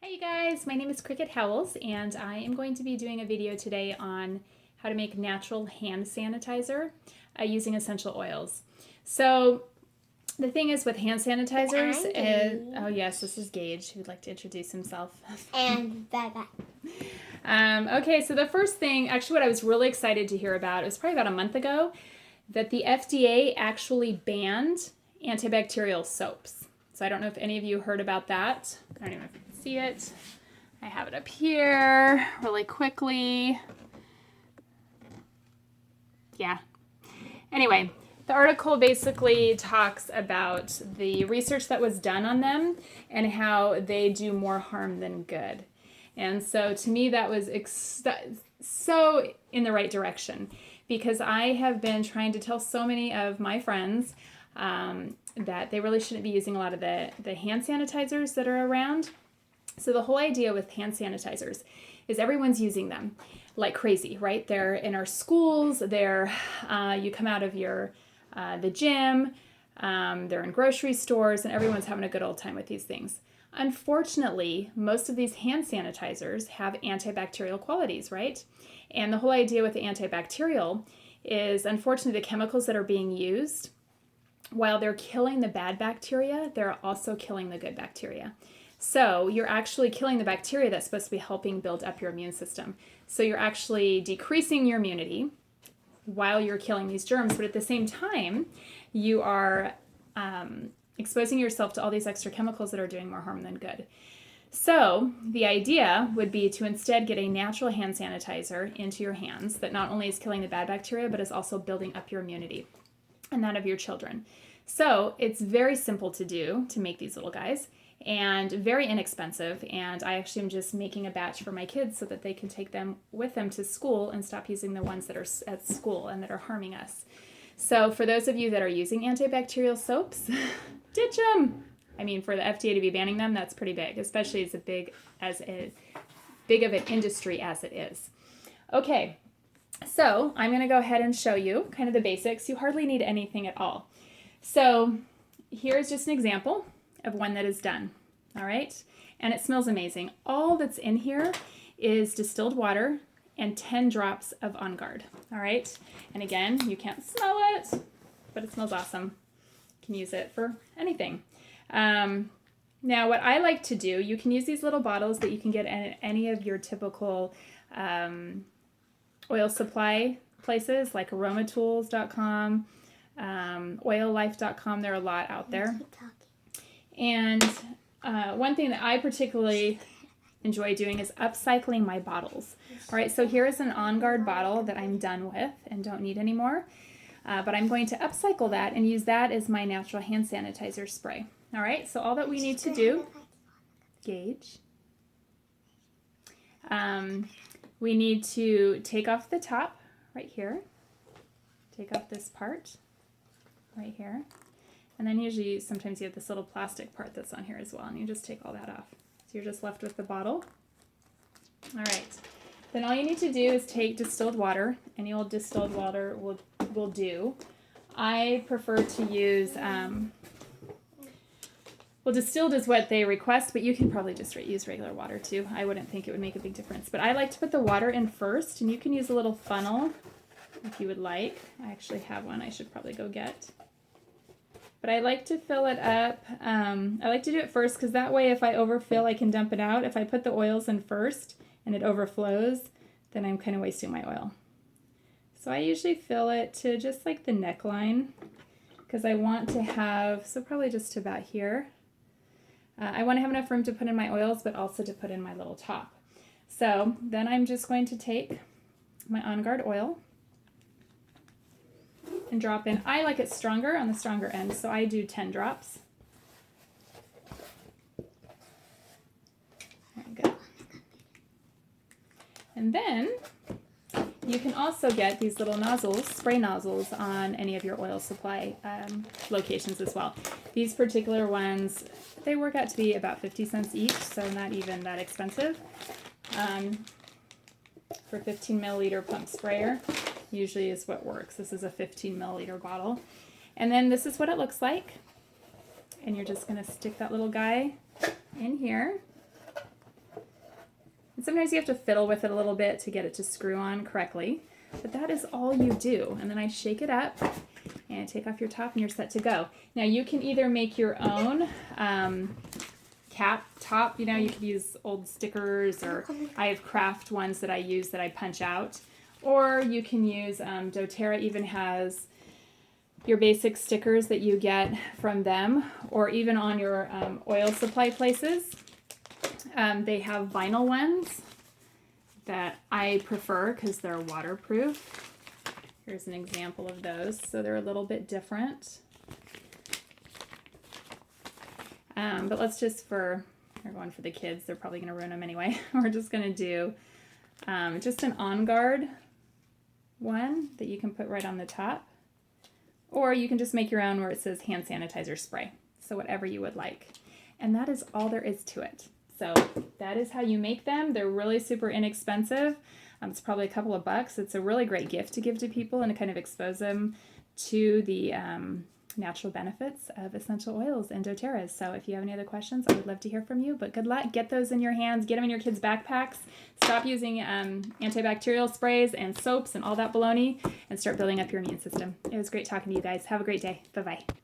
Hi you guys, my name is Cricket Howells and I am going to be doing a video today on how to make natural hand sanitizer using essential oils. So the thing is with hand sanitizers is, oh yes, this is Gage who would like to introduce himself. And that guy. Okay, so the first thing, actually what I was really excited to hear about, it was probably about a month ago, that the FDA actually banned antibacterial soaps. So I don't know if any of you heard about that. I don't even know if you can see it. I have it up here really quickly. Yeah. Anyway, the article basically talks about the research that was done on them and how they do more harm than good. And so to me, that was so in the right direction, because I have been trying to tell so many of my friends that they really shouldn't be using a lot of the hand sanitizers that are around. So the whole idea with hand sanitizers is everyone's using them like crazy, right? They're in our schools, they're you come out of the gym, they're in grocery stores, and everyone's having a good old time with these things. Unfortunately, most of these hand sanitizers have antibacterial qualities, right? And the whole idea with the antibacterial is, unfortunately, the chemicals that are being used, while they're killing the bad bacteria, they're also killing the good bacteria. So you're actually killing the bacteria that's supposed to be helping build up your immune system. So you're actually decreasing your immunity while you're killing these germs, but at the same time, you are exposing yourself to all these extra chemicals that are doing more harm than good. So the idea would be to instead get a natural hand sanitizer into your hands that not only is killing the bad bacteria, but is also building up your immunity and that of your children. So it's very simple to do, to make these little guys, and very inexpensive. And I actually am just making a batch for my kids so that they can take them with them to school and stop using the ones that are at school and that are harming us. So for those of you that are using antibacterial soaps, ditch them. I mean, for the FDA to be banning them, that's pretty big, especially as big of an industry as it is. Okay, so I'm going to go ahead and show you kind of the basics. You hardly need anything at all. So here's just an example of one that is done. All right, and it smells amazing. All that's in here is distilled water and 10 drops of OnGuard. All right, and again, you can't smell it, but it smells awesome. You can use it for anything. Now, what I like to do, you can use these little bottles that you can get at any of your typical oil supply places like aromatools.com, oillife.com. There are a lot out there. And one thing that I particularly enjoy doing is upcycling my bottles. All right, so here is an OnGuard bottle that I'm done with and don't need anymore. But I'm going to upcycle that and use that as my natural hand sanitizer spray. All right, so all that we need to do, Gage, we need to take off the top right here. Take off this part right here. And then usually sometimes you have this little plastic part that's on here as well, and you just take all that off. So you're just left with the bottle. All right. Then all you need to do is take distilled water. Any old distilled water will do. I prefer to use, well, distilled is what they request, but you can probably just use regular water too. I wouldn't think it would make a big difference. But I like to put the water in first, and you can use a little funnel if you would like. I actually have one I should probably go get. But I like to fill it up. I like to do it first because that way if I overfill, I can dump it out. If I put the oils in first and it overflows, then I'm kind of wasting my oil. So I usually fill it to just like the neckline because I want to have, so probably just about here. I want to have enough room to put in my oils, but also to put in my little top. So then I'm just going to take my OnGuard oil and drop in. I like it stronger, on the stronger end, so I do 10 drops. There we go. And then you can also get these little nozzles, spray nozzles, on any of your oil supply locations as well. These particular ones, they work out to be about 50 cents each, so not even that expensive. For 15 milliliter pump sprayer. Usually is what works. This is a 15 milliliter bottle. And then this is what it looks like. And you're just going to stick that little guy in here. And sometimes you have to fiddle with it a little bit to get it to screw on correctly. But that is all you do. And then I shake it up and take off your top and you're set to go. Now you can either make your own cap top. You know, you could use old stickers, or I have craft ones that I use that I punch out. Or you can use, doTERRA even has your basic stickers that you get from them, or even on your oil supply places. They have vinyl ones that I prefer because they're waterproof. Here's an example of those. So they're a little bit different. But let's just we're going for the kids. They're probably going to ruin them anyway. We're just going to do just an OnGuard one that you can put right on the top. Or you can just make your own where it says hand sanitizer spray. So whatever you would like. And that is all there is to it. So that is how you make them. They're really super inexpensive. It's probably a couple of bucks. It's a really great gift to give to people and to kind of expose them to the natural benefits of essential oils and doTERRAs. So if you have any other questions, I would love to hear from you. But good luck. Get those in your hands. Get them in your kids' backpacks. Stop using antibacterial sprays and soaps and all that baloney, and start building up your immune system. It was great talking to you guys. Have a great day. Bye-bye.